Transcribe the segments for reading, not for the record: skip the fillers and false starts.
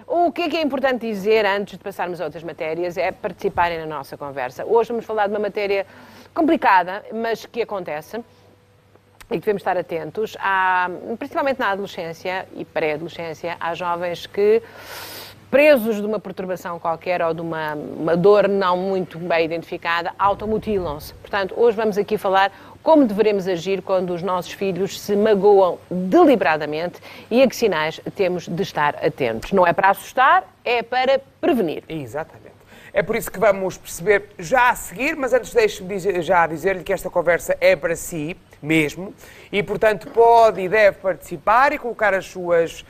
O que é importante dizer antes de passarmos a outras matérias é participarem na nossa conversa. Hoje vamos falar de uma matéria complicada, mas que acontece e que devemos estar atentos. Principalmente na adolescência e pré-adolescência, há jovens que, presos de uma perturbação qualquer ou de uma dor não muito bem identificada, automutilam-se. Portanto, hoje vamos aqui falar como devemos agir quando os nossos filhos se magoam deliberadamente e a que sinais temos de estar atentos. Não é para assustar, é para prevenir. Exatamente. É por isso que vamos perceber já a seguir, mas antes deixe-me já dizer-lhe que esta conversa é para si mesmo e, portanto, pode e deve participar e colocar as suas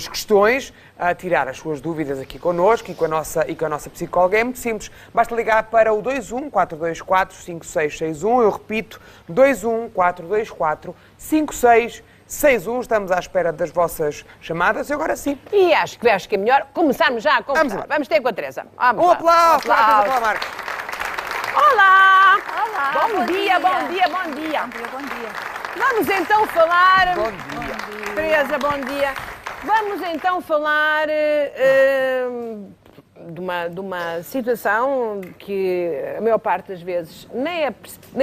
questões, tirar as suas dúvidas aqui connosco e com a nossa psicóloga. É muito simples, basta ligar para o 21-424-5661, eu repito, 21-424-5661. Estamos à espera das vossas chamadas e agora sim. E acho que é melhor começarmos já a conversar. Vamos ter com a Teresa. Um aplauso para a Teresa Marques. Olá! Olá! Bom dia. Bom dia. Vamos então falar... Bom dia. Teresa, bom dia. Vamos então falar de uma situação que a maior parte das vezes nem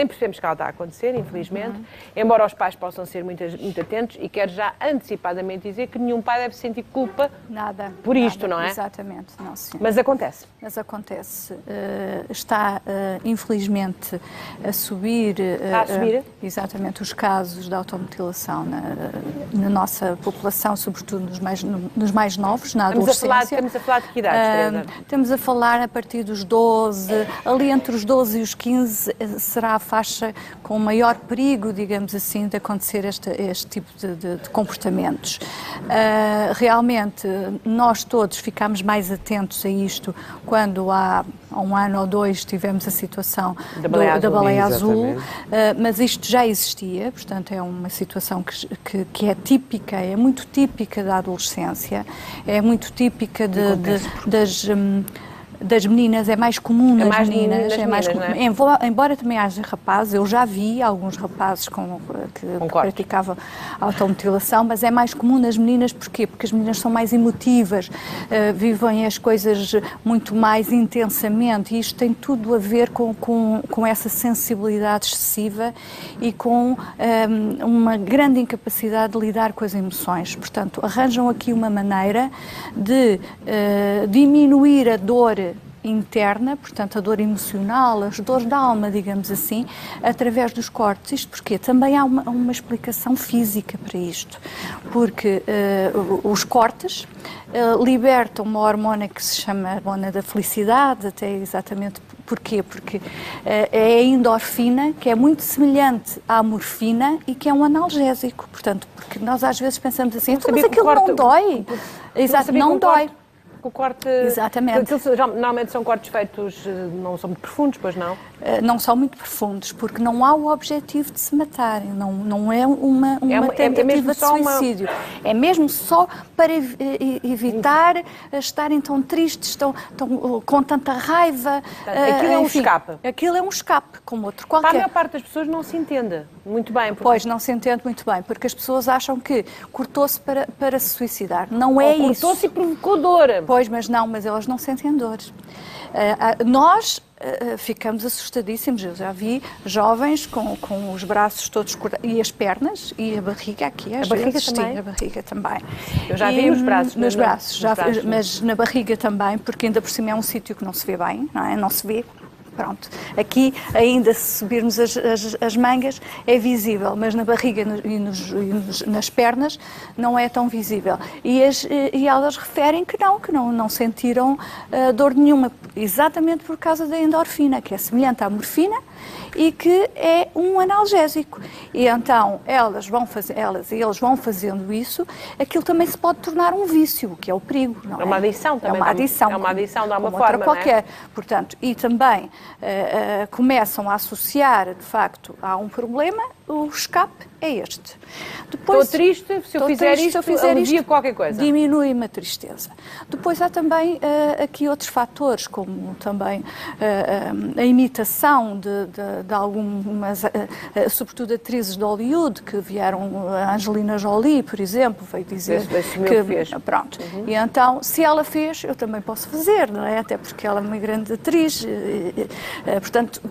percebemos que ela está a acontecer, infelizmente, embora os pais possam ser muito atentos, e quero já antecipadamente dizer que nenhum pai deve sentir culpa por isto, não é? Exatamente, não, senhor. Mas acontece. Mas acontece. Está, infelizmente, a subir... Está a subir? Exatamente, os casos de automutilação na nossa população, sobretudo nos mais novos, na adolescência. Estamos a falar de que idades, Teresa? Estamos a falar a partir dos 12, ali entre os 12 e os 15 será a faixa com maior perigo, digamos assim, de acontecer este tipo de comportamentos. Realmente, nós todos ficamos mais atentos a isto quando há um ano ou dois tivemos a situação da baleia azul, mas isto já existia, portanto é uma situação que é típica, é muito típica da adolescência, é muito típica das meninas, é mais comum nas meninas, embora também haja rapazes, eu já vi alguns rapazes que praticavam automutilação, mas é mais comum nas meninas. Porquê? Porque as meninas são mais emotivas, vivem as coisas muito mais intensamente, e isto tem tudo a ver com essa sensibilidade excessiva e com uma grande incapacidade de lidar com as emoções. Portanto, arranjam aqui uma maneira de diminuir a dor interna, portanto a dor emocional, as dores da alma, digamos assim, através dos cortes. Isto porque também há uma explicação física para isto, porque os cortes libertam uma hormona que se chama hormona da felicidade, até exatamente. Porquê? Porque é a endorfina, que é muito semelhante à morfina e que é um analgésico. Portanto, porque nós às vezes pensamos assim, mas aquilo não dói. Exato, não dói. O corte... Exatamente. Normalmente são cortes feitos, não são muito profundos, pois não? Não são muito profundos, porque não há o objetivo de se matarem, não é uma tentativa de suicídio. É mesmo só para evitar estarem tão tristes, com tanta raiva. Aquilo é um escape. Aquilo é um escape, como outro qualquer. A maior parte das pessoas não se entende muito bem. Pois, não se entende muito bem, porque as pessoas acham que cortou-se para se suicidar. Não é isso. Cortou-se e provocou dor. Pois, mas elas não sentem dores. Nós ficamos assustadíssimos. Eu já vi jovens com os braços todos cortados, e as pernas, e a barriga aqui. A barriga também? Sim, a barriga também. Eu já vi nos braços. Nos braços, mas na barriga também, porque ainda por cima é um sítio que não se vê bem, não é? Não se vê. Pronto, aqui ainda se subirmos as mangas é visível, mas na barriga e nas pernas não é tão visível. E elas referem que não sentiram dor nenhuma, exatamente por causa da endorfina, que é semelhante à morfina e que é um analgésico. E então elas e eles vão fazendo isso, aquilo também se pode tornar um vício, o que é o perigo. Não é? É uma adição também. É uma adição. É uma adição de alguma forma, outra qualquer. Não é? Portanto, e também começam a associar, de facto, a um problema, o escape é este. Depois, estou triste, se eu fizer isto, alivia qualquer coisa. Diminui-me a tristeza. Depois há também aqui outros fatores, como também a imitação de algumas, sobretudo atrizes de Hollywood, que vieram, a Angelina Jolie, por exemplo, veio dizer que fez. Pronto. E então, se ela fez, eu também posso fazer, não é? Até porque ela é uma grande atriz. Portanto,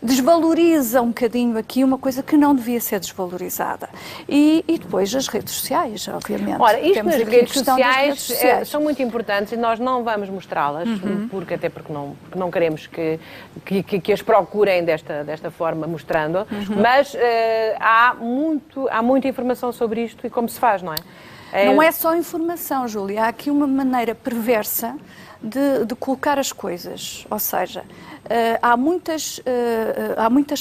desvaloriza um bocadinho aqui uma coisa que não devia ser desvalorizada. E depois as redes sociais, obviamente. Ora, isto nas redes sociais são muito importantes e nós não vamos mostrá-las, até porque não queremos que as procurem desta forma, mostrando, mas há muita informação sobre isto e como se faz, não é? Não é só informação, Júlia, há aqui uma maneira perversa de colocar as coisas, ou seja, há muitas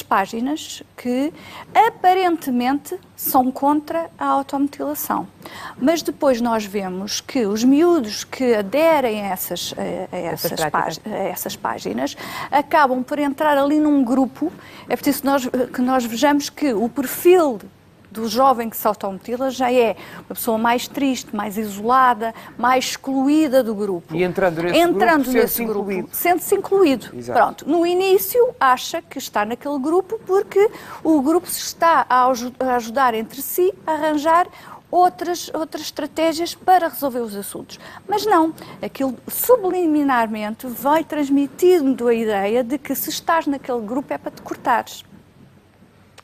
páginas que aparentemente são contra a automutilação, mas depois nós vemos que os miúdos que aderem a essas páginas acabam por entrar ali num grupo. É preciso que nós vejamos que o perfil do jovem que se automutila já é uma pessoa mais triste, mais isolada, mais excluída do grupo. E entrando nesse grupo, sente-se incluído. Exato. Pronto. No início, acha que está naquele grupo porque o grupo se está a ajudar entre si a arranjar outras estratégias para resolver os assuntos. Mas não, aquilo subliminarmente vai transmitindo a ideia de que se estás naquele grupo é para te cortares.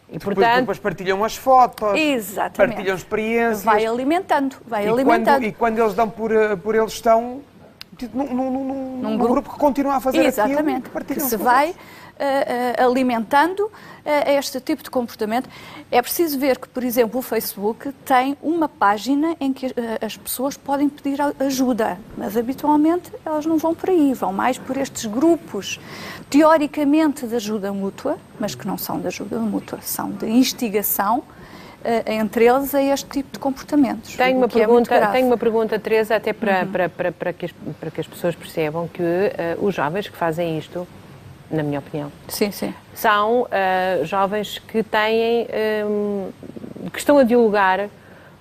E depois partilham as fotos, exatamente, partilham experiências. Vai alimentando. E quando eles dão por eles estão num grupo que continua a fazer exatamente, aquilo, que se vai alimentando este tipo de comportamento. É preciso ver que, por exemplo, o Facebook tem uma página em que as pessoas podem pedir ajuda, mas habitualmente elas não vão por aí, vão mais por estes grupos, teoricamente de ajuda mútua, mas que não são de ajuda mútua, são de instigação entre eles a este tipo de comportamentos. Tenho uma pergunta, Teresa, até para que as pessoas percebam que os jovens que fazem isto, na minha opinião, sim, são jovens que que estão a dialogar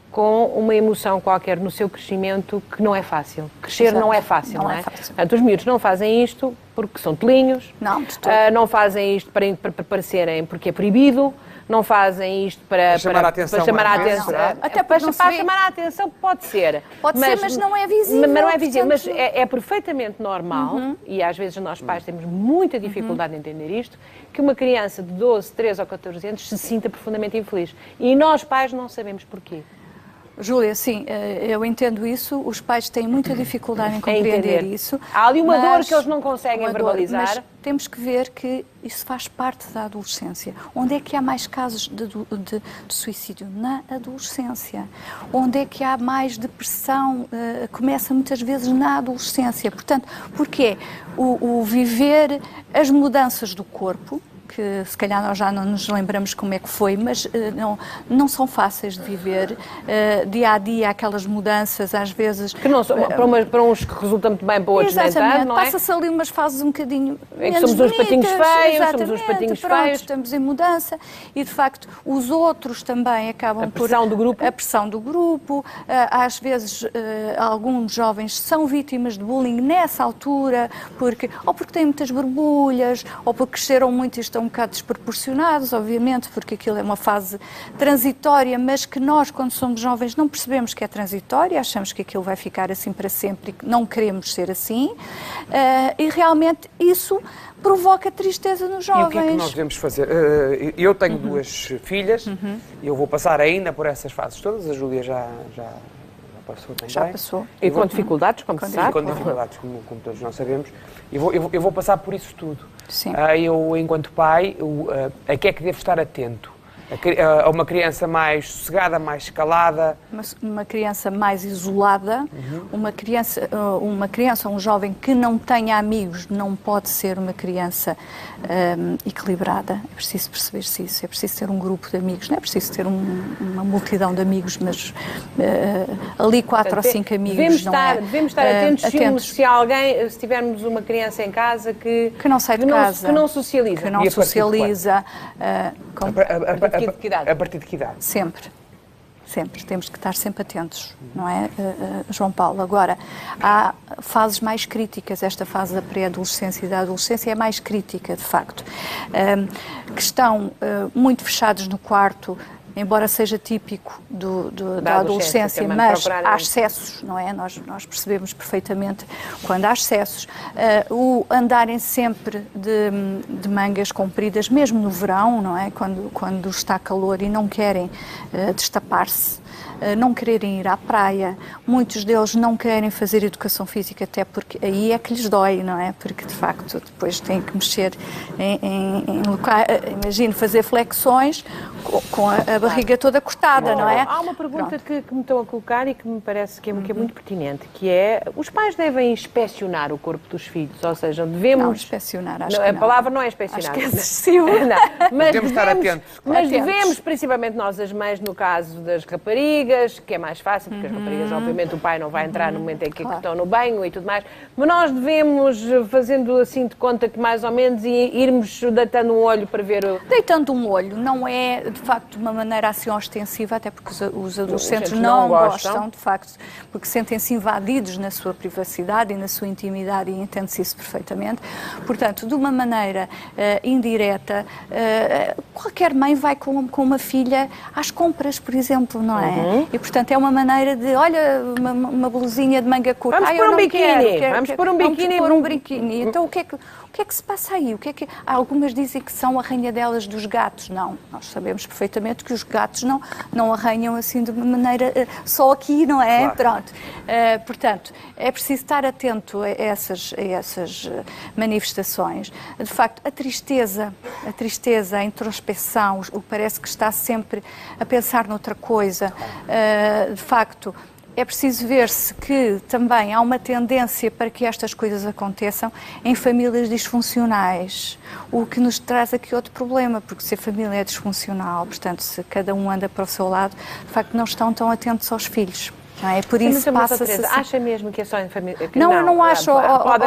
com uma emoção qualquer no seu crescimento que não é fácil. Crescer Exato. não é fácil, não é? Fácil. Os miúdos não fazem isto porque são telinhos, não fazem isto para parecerem porque é proibido, não fazem isto para chamar a atenção. Até para chamar a atenção pode ser. Mas não é visível. Mas não é visível, mas é perfeitamente normal, e às vezes nós pais temos muita dificuldade em entender isto, que uma criança de 12, 13 ou 14 anos se sinta profundamente infeliz. E nós pais não sabemos porquê. Júlia, sim, eu entendo isso, os pais têm muita dificuldade em compreender isso. Há ali uma dor que eles não conseguem verbalizar. Mas temos que ver que isso faz parte da adolescência. Onde é que há mais casos de suicídio? Na adolescência. Onde é que há mais depressão? Começa muitas vezes na adolescência. Portanto, porquê? O viver as mudanças do corpo, que se calhar nós já não nos lembramos como é que foi, mas não são fáceis de viver. Dia a dia, aquelas mudanças, às vezes... Que não são, para uns que resultam muito bem, para outros nem tanto, não é? Passa-se ali umas fases um bocadinho menos somos uns patinhos feios, exatamente, somos uns patinhos feios. Estamos em mudança e, de facto, os outros também acabam por... A pressão do grupo. Às vezes, alguns jovens são vítimas de bullying nessa altura, ou porque têm muitas borbulhas, ou porque cresceram muito e estão um bocado desproporcionados, obviamente, porque aquilo é uma fase transitória, mas que nós, quando somos jovens, não percebemos que é transitória, achamos que aquilo vai ficar assim para sempre e que não queremos ser assim, e realmente isso provoca tristeza nos jovens. E o que é que nós devemos fazer? Eu tenho duas filhas, e eu vou passar ainda por essas fases todas, a Júlia já passou também. Já passou. E com dificuldades, como se sabe. Com dificuldades, como todos nós sabemos. Eu vou passar por isso tudo. Sim. Eu, enquanto pai, a que é que devo estar atento? A uma criança mais sossegada, mais calada? Uma criança mais isolada, uma criança, um jovem que não tenha amigos, não pode ser uma criança equilibrada. É preciso perceber-se isso, é preciso ter um grupo de amigos, não é preciso ter uma multidão de amigos, mas ali 4 ou 5 amigos. Devemos estar atentos se tivermos uma criança em casa que não sai de casa, que não socializa. Que não socializa. A partir de que idade? Sempre. sempre, temos que estar sempre atentos, não é, João Paulo? Agora, há fases mais críticas, esta fase da pré-adolescência e da adolescência é mais crítica, de facto, que estão muito fechados no quarto, embora seja típico da adolescência, mas há excessos, não é? Nós percebemos perfeitamente quando há excessos. O andarem sempre de mangas compridas, mesmo no verão, não é? Quando está calor e não querem destapar-se, não quererem ir à praia, muitos deles não querem fazer educação física, até porque aí é que lhes dói, não é? Porque, de facto, depois têm que mexer em locais, imagino, fazer flexões com a barriga toda cortada, não é? Há uma pergunta que me estão a colocar e que me parece que é muito pertinente, que é, os pais devem inspecionar o corpo dos filhos, ou seja, devemos... Não, inspecionar, acho que não. A palavra não é inspecionar. Acho que é excessivo. Mas devemos estar atentos. Mas devemos, principalmente nós as mães, no caso das raparigas, que é mais fácil, porque as raparigas, obviamente, o pai não vai entrar no momento em que estão no banho e tudo mais, mas nós devemos, fazendo assim de conta que mais ou menos, irmos deitando um olho para ver... Deitando um olho não é, de facto, de uma maneira assim ostensiva, até porque os adolescentes não gostam, de facto, porque sentem-se invadidos na sua privacidade e na sua intimidade, e entende-se isso perfeitamente. Portanto, de uma maneira indireta, qualquer mãe vai com uma filha às compras, por exemplo, não é? E, portanto, é uma maneira de, olha, uma blusinha de manga curta. Vamos pôr um biquíni. Vamos pôr um biquíni. Então, o que é que se passa aí? Algumas dizem que são arranhadelas dos gatos. Não, nós sabemos perfeitamente que os gatos não arranham assim de uma maneira só aqui, não é? Claro. Pronto. Portanto, é preciso estar atento a essas manifestações. De facto, a tristeza, a introspecção, o que parece que está sempre a pensar noutra coisa, de facto, é preciso ver-se que também há uma tendência para que estas coisas aconteçam em famílias disfuncionais, o que nos traz aqui outro problema, porque se a família é disfuncional, portanto, se cada um anda para o seu lado, de facto não estão tão atentos aos filhos. Não é? Por isso passa-se... Acha mesmo que é só em família? Não, eu não acho,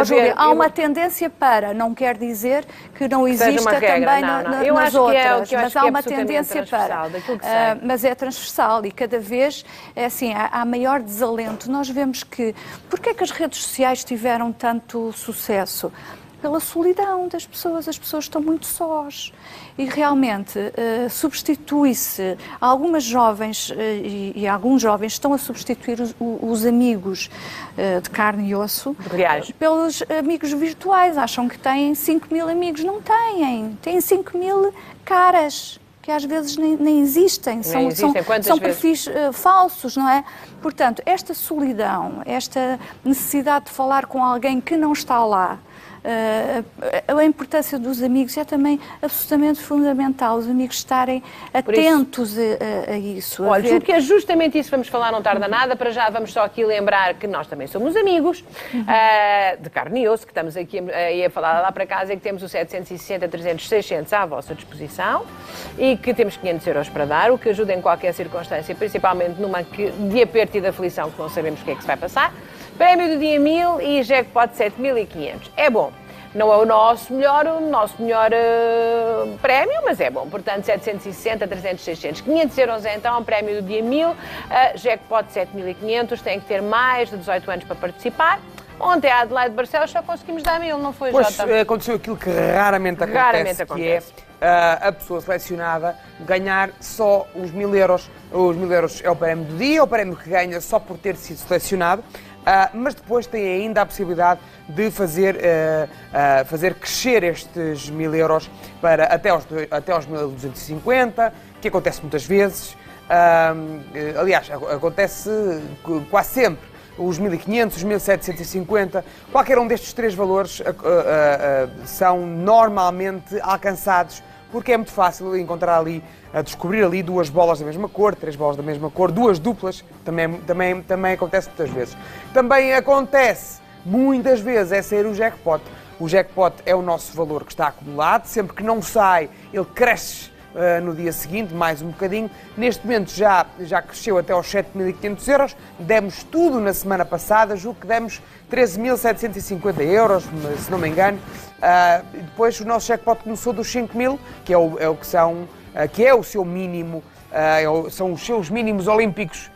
Júlia. Há uma tendência para, não quer dizer que não exista também nas outras, mas há uma tendência para. Mas é transversal e cada vez assim, há maior desalento. Nós vemos que... Porquê é que as redes sociais tiveram tanto sucesso? Pela solidão das pessoas, as pessoas estão muito sós e realmente substitui-se, algumas jovens e alguns jovens estão a substituir os amigos de carne e osso pelos amigos virtuais, acham que têm 5.000 amigos, não têm 5.000 caras, que às vezes nem existem, são perfis falsos, não é? Portanto, esta solidão, esta necessidade de falar com alguém que não está lá, a importância dos amigos é também absolutamente fundamental, os amigos estarem atentos a isso. Olha, julgo que é justamente isso que vamos falar, não tarda nada, para já vamos só aqui lembrar que nós também somos amigos de carne e osso, que estamos aqui a falar lá para casa e que temos o 760, 300, 600 à vossa disposição e que temos 500 euros para dar, o que ajuda em qualquer circunstância, principalmente numa de aperto e de aflição que não sabemos o que é que se vai passar. Prémio do dia 1000 e jackpot 7.500. É bom. Não é o nosso melhor prémio, mas é bom. Portanto, 760, 300, 600, 500 euros é então o prémio do dia 1000, jackpot 7.500, tem que ter mais de 18 anos para participar. Ontem a Adelaide Barcelos só conseguimos dar 1000, não foi, Jota? Pois, aconteceu aquilo que raramente acontece. Que é a pessoa selecionada ganhar só os 1000 euros. Os 1000 euros é o prémio do dia, é o prémio que ganha só por ter sido selecionado. Mas depois tem ainda a possibilidade de fazer crescer estes 1000 euros para até aos 1.250, que acontece muitas vezes. Aliás, acontece quase sempre. Os 1.500, os 1.750, qualquer um destes três valores são normalmente alcançados, porque é muito fácil encontrar ali, descobrir ali duas bolas da mesma cor, três bolas da mesma cor, duas duplas, também acontece muitas vezes. Também acontece, muitas vezes, é sair o jackpot. O jackpot é o nosso valor que está acumulado, sempre que não sai, ele cresce no dia seguinte, mais um bocadinho. Neste momento já cresceu até aos 7.500 euros, demos tudo na semana passada, julgo que demos 13.750 euros, se não me engano. Depois o nosso jackpot começou dos 5.000, que é o seu mínimo são os seus mínimos olímpicos,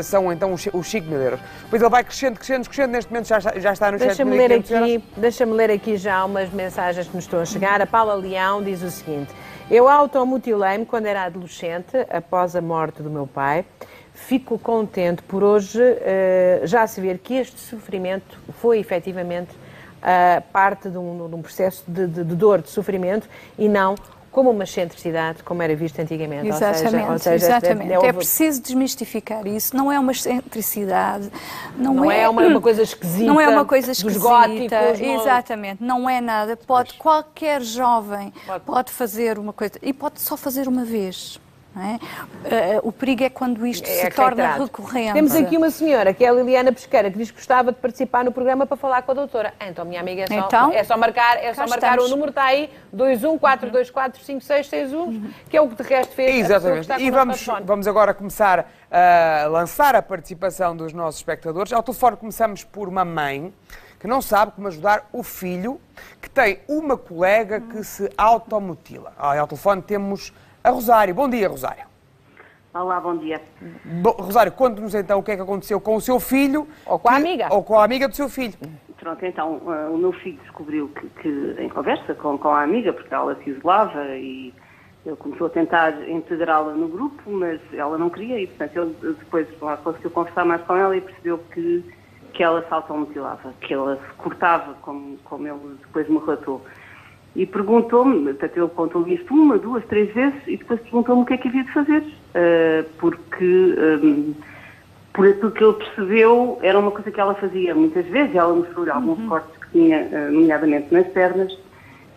são então os 5 mil euros. Depois ele vai crescendo, neste momento já está nos 7.500 euros. Deixa-me ler aqui já umas mensagens que nos estão a chegar. A Paula Leão diz o seguinte: eu automutilei-me quando era adolescente, após a morte do meu pai. Fico contente por hoje já se ver que este sofrimento foi efetivamente parte de um processo de dor, de sofrimento, e não como uma excentricidade, como era visto antigamente. Exatamente. É preciso desmistificar isso. Não é uma excentricidade. Não é uma coisa esquisita. Não é uma coisa esquisita. Dos góticos. Exatamente. Não é nada. Qualquer jovem pode fazer uma coisa. E pode só fazer uma vez. Não é? O perigo é quando isto se torna recorrente. Temos aqui uma senhora, que é a Liliana Pesqueira, que diz que gostava de participar no programa para falar com a doutora. Então, minha amiga, é só marcar o número, está aí, 214245661, que é o que de resto fez. Exatamente. E vamos agora começar a lançar a participação dos nossos espectadores. Ao telefone começamos por uma mãe que não sabe como ajudar o filho, que tem uma colega que se automutila. Ao telefone temos a Rosário. Bom dia, Rosário. Olá, bom dia. Rosário, conte-nos então o que é que aconteceu com o seu filho. Ou com a amiga. Ou com a amiga do seu filho. Pronto, então, o meu filho descobriu que em conversa com a amiga, porque ela se isolava e ele começou a tentar integrá-la no grupo, mas ela não queria e, portanto, ele depois conseguiu conversar mais com ela e percebeu que ela se automutilava, que ela se cortava, como ele depois me relatou. E perguntou-me, portanto, ele contou-me isto 1, 2, 3 vezes e depois perguntou-me o que é que havia de fazer, porque, por aquilo que ele percebeu, era uma coisa que ela fazia muitas vezes. Ela mostrou-lhe alguns cortes que tinha, nomeadamente nas pernas,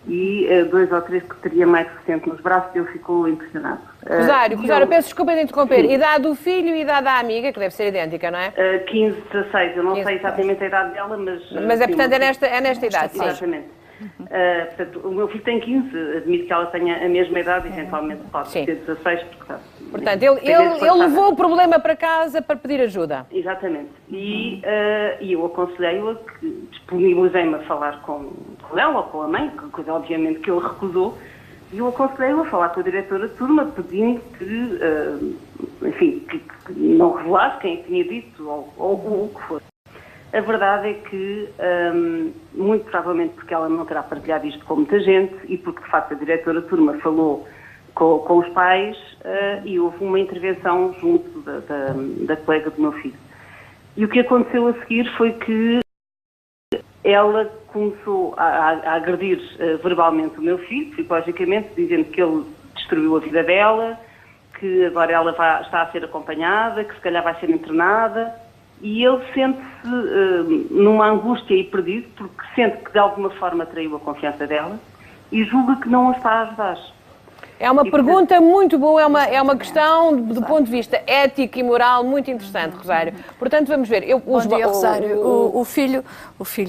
e 2 ou 3 que teria mais recente nos braços, e ele ficou impressionado. Rosário, peço desculpa de interromper. Sim. Idade do filho e idade da amiga, que deve ser idêntica, não é? 15, 16, eu não sei exatamente a idade dela, mas... Mas portanto, é nesta idade, sim. Exatamente. Portanto, o meu filho tem 15, admito que ela tenha a mesma idade, eventualmente pode ter 16, porque portanto, ele levou o problema para casa para pedir ajuda. Exatamente. E eu aconselhei-o a que disponibilizei-me a falar com ela ou com a mãe, coisa obviamente que ele recusou, e eu aconselhei-o a falar com a diretora de turma, pedindo que, enfim, que não revelasse quem tinha dito ou o que fosse. A verdade é que, muito provavelmente porque ela não terá partilhado isto com muita gente e porque, de facto, a diretora de turma falou com os pais e houve uma intervenção junto da colega do meu filho. E o que aconteceu a seguir foi que ela começou a agredir verbalmente o meu filho, psicologicamente, dizendo que ele destruiu a vida dela, que agora ela está a ser acompanhada, que se calhar vai ser internada. E ele sente-se numa angústia e perdido, porque sente que de alguma forma traiu a confiança dela e julga que não a está a ajudar. É uma pergunta muito boa, é uma questão do ponto de vista ético e moral muito interessante, Rosário. Portanto, vamos ver. Bom dia, Rosário. O filho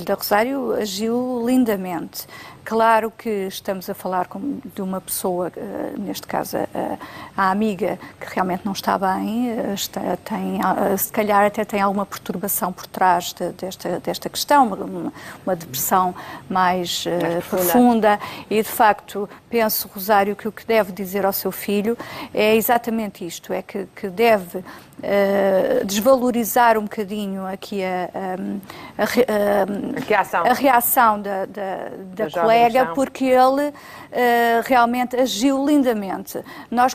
da Rosário agiu lindamente. Claro que estamos a falar de uma pessoa, neste caso a amiga, que realmente não está bem, se calhar até tem alguma perturbação por trás desta questão, uma depressão mais profunda. E, de facto, penso, Rosário, que o que deve dizer ao seu filho é exatamente isto, é que deve desvalorizar um bocadinho aqui a reação da colega, porque ele realmente agiu lindamente. Nós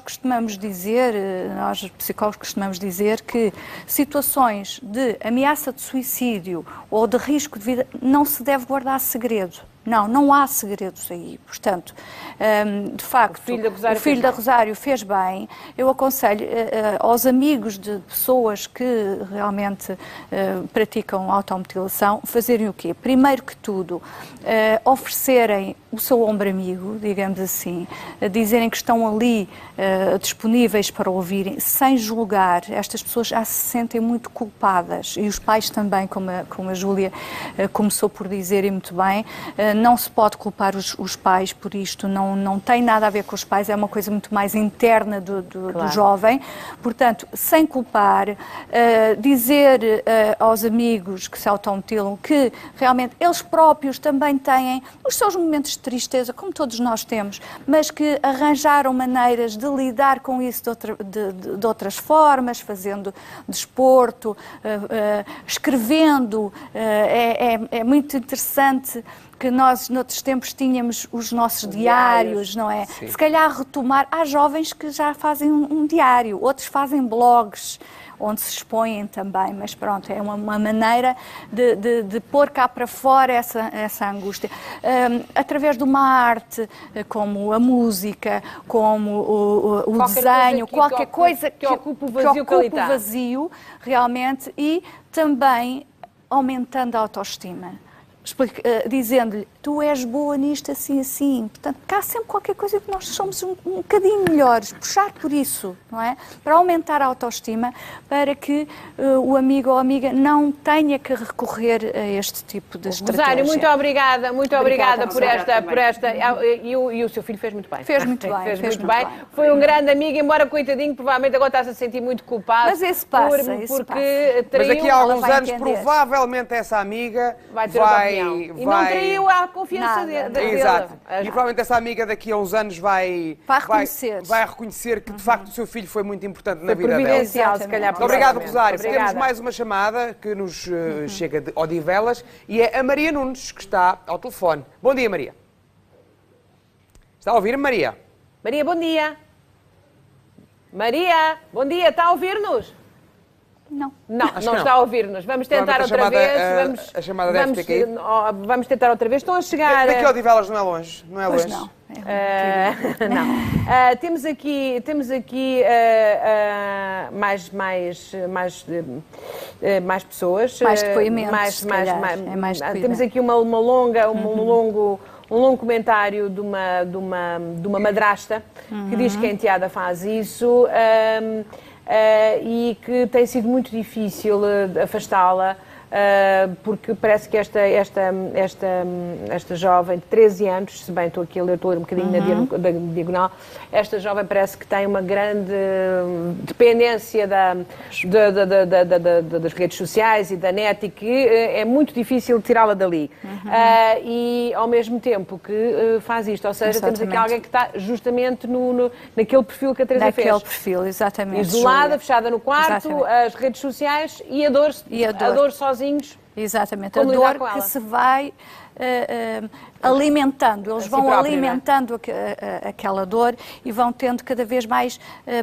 psicólogos costumamos dizer que situações de ameaça de suicídio ou de risco de vida não se deve guardar segredo. Não há segredos aí. Portanto, de facto, o filho da Rosário fez bem. Eu aconselho aos amigos de pessoas que realmente praticam automutilação fazerem o quê? Primeiro que tudo, oferecerem o seu ombro amigo, digamos assim, dizerem que estão ali disponíveis para ouvirem, sem julgar. Estas pessoas já se sentem muito culpadas e os pais também, como a Júlia começou por dizer e muito bem, não se pode culpar os pais por isto, não tem nada a ver com os pais, é uma coisa muito mais interna do jovem. Portanto, sem culpar, dizer aos amigos que se automutilam que realmente eles próprios também têm os seus momentos de tristeza, como todos nós temos, mas que arranjaram maneiras de lidar com isso de outras formas, fazendo desporto, escrevendo. É muito interessante que nós, noutros tempos, tínhamos os nossos diários, não é? Sim. Se calhar retomar. Há jovens que já fazem um diário, outros fazem blogs, onde se expõem também, mas pronto, é uma maneira de pôr cá para fora essa angústia. Através de uma arte, como a música, como o desenho, qualquer coisa que ocupe o vazio, realmente, e também aumentando a autoestima. Dizendo-lhe, tu és boa nisto, assim, assim. Portanto, cá há sempre qualquer coisa que nós somos um bocadinho melhores. Puxar por isso, não é? Para aumentar a autoestima, para que o amigo ou a amiga não tenha que recorrer a este tipo de estratégia. Rosário, muito obrigada por esta. E o seu filho fez muito bem. Fez muito bem. Foi um grande amigo, embora coitadinho, provavelmente agora está-se a sentir muito culpado. Mas esse passa, Mas daqui a alguns anos, provavelmente, essa amiga vai e não traiu a confiança dele. Exato. E provavelmente essa amiga daqui a uns anos vai reconhecer que, de facto, o seu filho foi muito importante na vida dela. Se calhar. Obrigado, Rosário. Temos mais uma chamada que nos chega de Odivelas e é a Maria Nunes, que está ao telefone. Bom dia, Maria. Está a ouvir-me, Maria? Maria, bom dia. Maria, bom dia. Está a ouvir-nos? Não está a ouvir-nos. Vamos tentar outra vez. A chamada deve ter caído. Vamos tentar outra vez. Estão a chegar. Daqui a Odivelas não é longe. Não é longe. Não. Temos aqui mais pessoas. Mais depoimentos. Temos aqui um longo comentário de uma madrasta que diz que a enteada faz isso. E que tem sido muito difícil afastá-la, porque parece que esta jovem de 13 anos, se bem estou aqui a ler, estou a ler um bocadinho na diagonal, esta jovem parece que tem uma grande dependência das redes sociais e da net e que é muito difícil tirá-la dali. E ao mesmo tempo que faz isto, ou seja, temos aqui alguém que está justamente naquele perfil que a Teresa fez. Naquele perfil, exatamente. Isolada, fechada no quarto, as redes sociais e a dor sozinha. Exatamente, a dor que se vai alimentando, eles vão alimentando aquela dor e vão tendo cada vez mais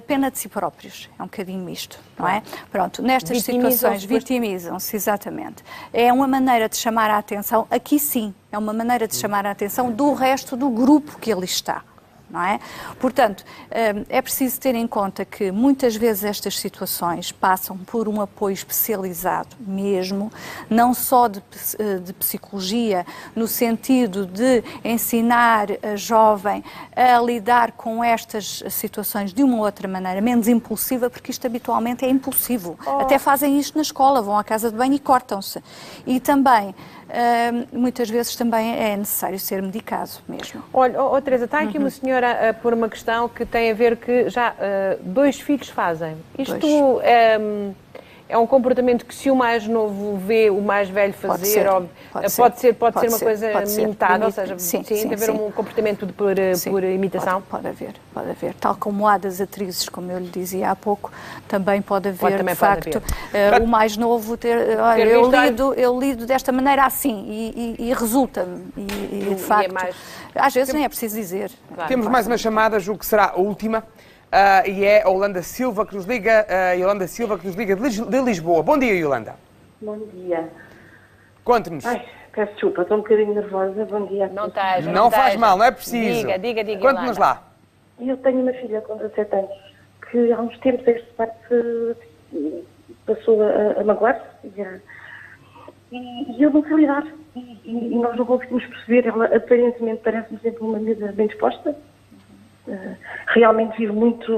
pena de si próprios. É um bocadinho isto, não é? Pronto, nestas situações vitimizam-se, exatamente. É uma maneira de chamar a atenção, aqui sim, é uma maneira de chamar a atenção do resto do grupo que ele está. Não é? Portanto, é preciso ter em conta que muitas vezes estas situações passam por um apoio especializado mesmo, não só de psicologia, no sentido de ensinar a jovem a lidar com estas situações de uma outra maneira, menos impulsiva, porque isto habitualmente é impulsivo. Até fazem isto na escola, vão à casa de banho e cortam-se. E também, muitas vezes também é necessário ser medicado mesmo. Olha, Teresa, está aqui uma senhora a pôr uma questão que tem a ver que já 2 filhos fazem. Isto é um comportamento que, se o mais novo vê o mais velho fazer, pode ser uma coisa limitada, ou seja, tem haver um comportamento por imitação? Pode haver. Tal como há das atrizes, como eu lhe dizia há pouco, também pode haver, de facto, o mais novo ter, olha, eu lido desta maneira assim e resulta-me. E de facto, às vezes nem é preciso dizer. Temos mais uma chamada, julgo que será a última. E é a Yolanda Silva que nos liga, de Lisboa. Bom dia, Yolanda. Bom dia. Conte-nos. Ai, peço desculpa, estou um bocadinho nervosa. Bom dia. Não faz mal, não é preciso. Diga. Conte-nos lá. Eu tenho uma filha com 17 anos que há uns tempos esta parte passou a magoar-se e eu não sei lidar. E nós não conseguimos perceber. Ela aparentemente parece-me sempre uma miúda bem disposta. Realmente vive muito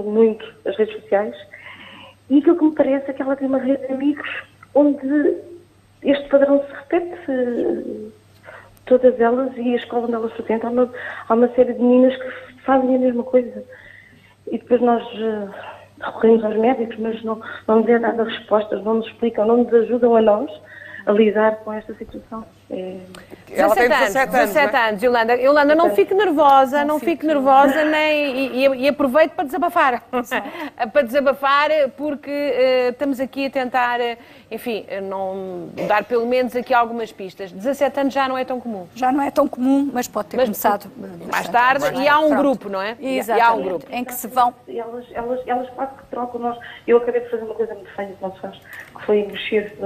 as redes sociais e aquilo que me parece é que ela tem uma rede de amigos onde este padrão se repete todas elas, e a escola onde elas frequentam, há uma série de meninas que fazem a mesma coisa. E depois nós recorremos aos médicos, mas não nos dão nada de respostas, não nos explicam, não nos ajudam a nós a lidar com esta situação. Ela tem 17 anos, Yolanda. Yolanda, não fique nervosa, não fique nervosa e aproveite para desabafar. Para desabafar, porque estamos aqui a tentar, enfim, não dar pelo menos aqui algumas pistas. 17 anos já não é tão comum. Já não é tão comum, mas pode ter começado mais tarde. E há um grupo, não é? Exatamente. E há um grupo. Em que se vão... Elas quase que trocam nós. Eu acabei de fazer uma coisa muito feia que não se faz, que foi mexer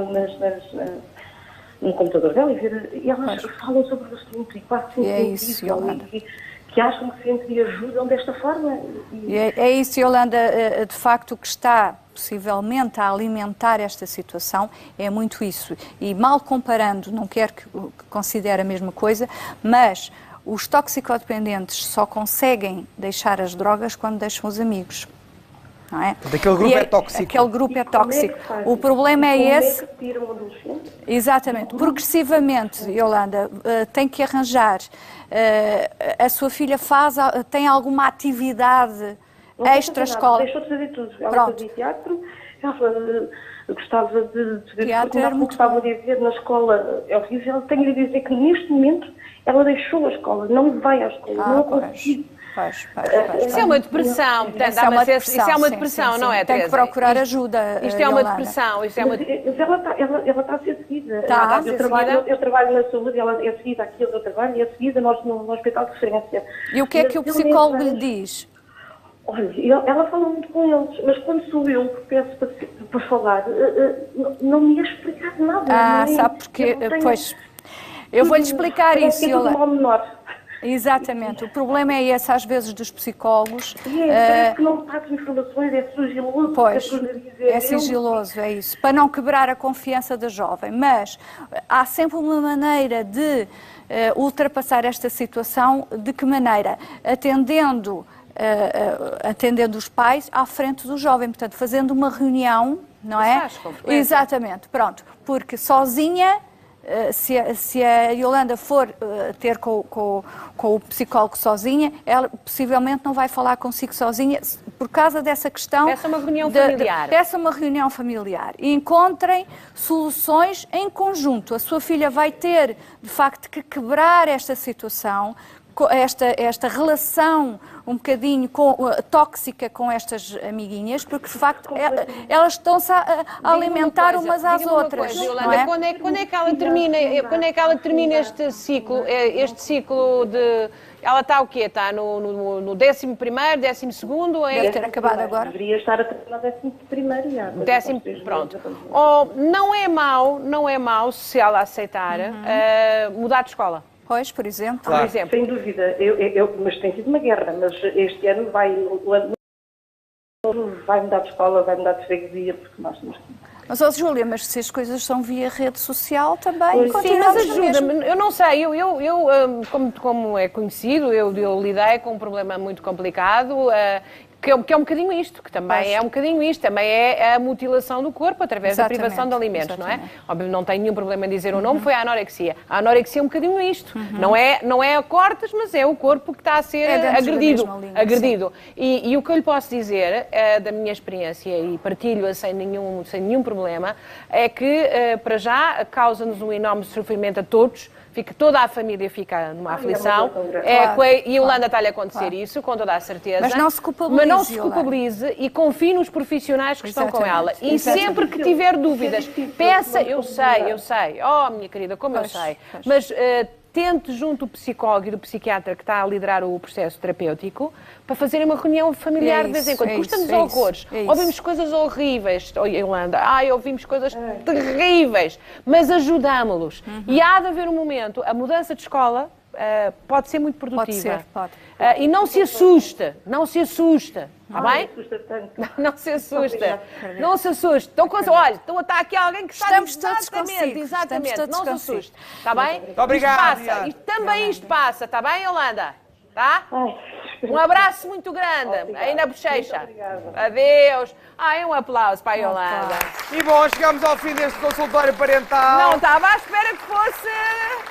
no computador dela e elas falam sobre o assunto e quase que é isso, Yolanda. Que acham que sempre e ajudam desta forma. É isso, Yolanda. De facto, o que está possivelmente a alimentar esta situação é muito isso. E mal comparando, não quero que considere a mesma coisa, mas os toxicodependentes só conseguem deixar as drogas quando deixam os amigos. Não é? Aquele grupo é tóxico. Aquele grupo é tóxico. O problema é esse. Exatamente. Progressivamente, Yolanda, tem que arranjar. A sua filha tem alguma atividade extra-escola? Deixou de fazer tudo. Ela fazia teatro, ela gostava de teatro, era muito gostava de dizer na escola. É horrível. Tenho de dizer que neste momento ela deixou a escola, não vai à escola, não conseguiu. Isso é uma depressão, portanto, isso é uma depressão, sim. Não é, Teresa? Tem que procurar ajuda. Isto é uma depressão. Isto é uma... Mas ela está a ser seguida. Eu trabalho na saúde, ela é seguida aqui onde eu trabalho, e é seguida no hospital de referência. E o que é que o psicólogo lhe diz? Olha, ela fala muito com eles, mas quando sou eu que peço para falar, não me ia explicar nada. Sabe porquê? Pois, eu vou-lhe explicar isso, Yolanda. Exatamente. O problema é esse, às vezes, dos psicólogos. Parece que não passa informações, é sigiloso. Pois, é sigiloso, é isso. Para não quebrar a confiança da jovem. Mas há sempre uma maneira de ultrapassar esta situação. De que maneira? Atendendo os pais à frente do jovem. Portanto, fazendo uma reunião, não é? Exatamente. Pronto. Porque sozinha... Se a Yolanda for ter com o psicólogo sozinha, ela possivelmente não vai falar consigo sozinha por causa dessa questão. Essa é uma reunião familiar. Essa é uma reunião familiar. E encontrem soluções em conjunto. A sua filha vai ter, de facto, que quebrar esta situação, esta relação um bocadinho tóxica com estas amiguinhas, porque de facto elas estão-se a alimentar umas às outras. Yolanda, quando é que ela termina este ciclo de... Ela está o quê? Está no 11º, 12º? Deve ter acabado agora. Deveria estar a terminar o 11º já. Pronto. Não é mau, se ela aceitar, mudar de escola. Pois, por exemplo. Claro. Sem dúvida. Mas tem sido uma guerra. Mas este ano vai mudar de escola, vai mudar de freguesia, porque nós temos que... Mas, Júlia, mas se as coisas são via rede social também... Sim, mas ajuda-me. Eu não sei, como é conhecido, eu lidei com um problema muito complicado, que é um bocadinho isto, que também é um bocadinho isto, também é a mutilação do corpo através da privação de alimentos, não é? Óbvio, não tenho nenhum problema em dizer o nome, foi a anorexia. A anorexia é um bocadinho isto. Não é a cortes, mas é o corpo que está a ser agredido. E o que eu lhe posso dizer, da minha experiência, e partilho-a sem nenhum problema, é que, para já, causa-nos um enorme sofrimento a todos. Toda a família fica numa aflição. E a Yolanda está-lhe a acontecer isso, com toda a certeza. Mas não se culpabilize e confie nos profissionais que estão com ela. E sempre que tiver dúvidas, peça, eu sei, minha querida, como eu sei, mas tente junto do psicólogo e do psiquiatra que está a liderar o processo terapêutico para fazerem uma reunião familiar de vez em quando. Custa-nos horrores. Ouvimos coisas horríveis, Yolanda. Ouvimos coisas terríveis, mas ajudámo-los. E há de haver um momento, a mudança de escola pode ser muito produtiva. Pode. E não se assusta. Está bem? Não se assusta. Não se assuste. Olha, está aqui alguém que está exatamente. Não se assuste. Está bem? Obrigado. Isto passa. Está bem, Yolanda? Tá? Um abraço muito grande. Obrigada. Aí na bochecha. Muito obrigada. Adeus. Um aplauso para a Yolanda. E bom, chegamos ao fim deste consultório parental. Não estava à espera que fosse...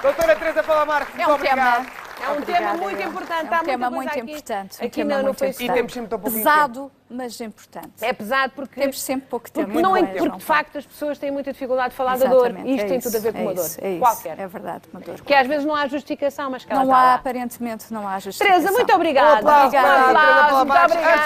Doutora Teresa Palamarques, muito obrigado. É um tema muito importante. É um tema muito importante. Aqui no Facebook. E temos sempre tão pouquinho pesado, mas importante. É pesado porque... Temos sempre pouco tempo. Porque, de facto, as pessoas têm muita dificuldade de falar da dor. E isto tem tudo a ver com uma dor. Qualquer. É verdade, uma dor. Que às vezes não há justificação, mas que ela não está há, lá. aparentemente, não há justificação. Teresa, muito obrigada. Um aplauso para a Teresa Muito Palamarques. obrigada.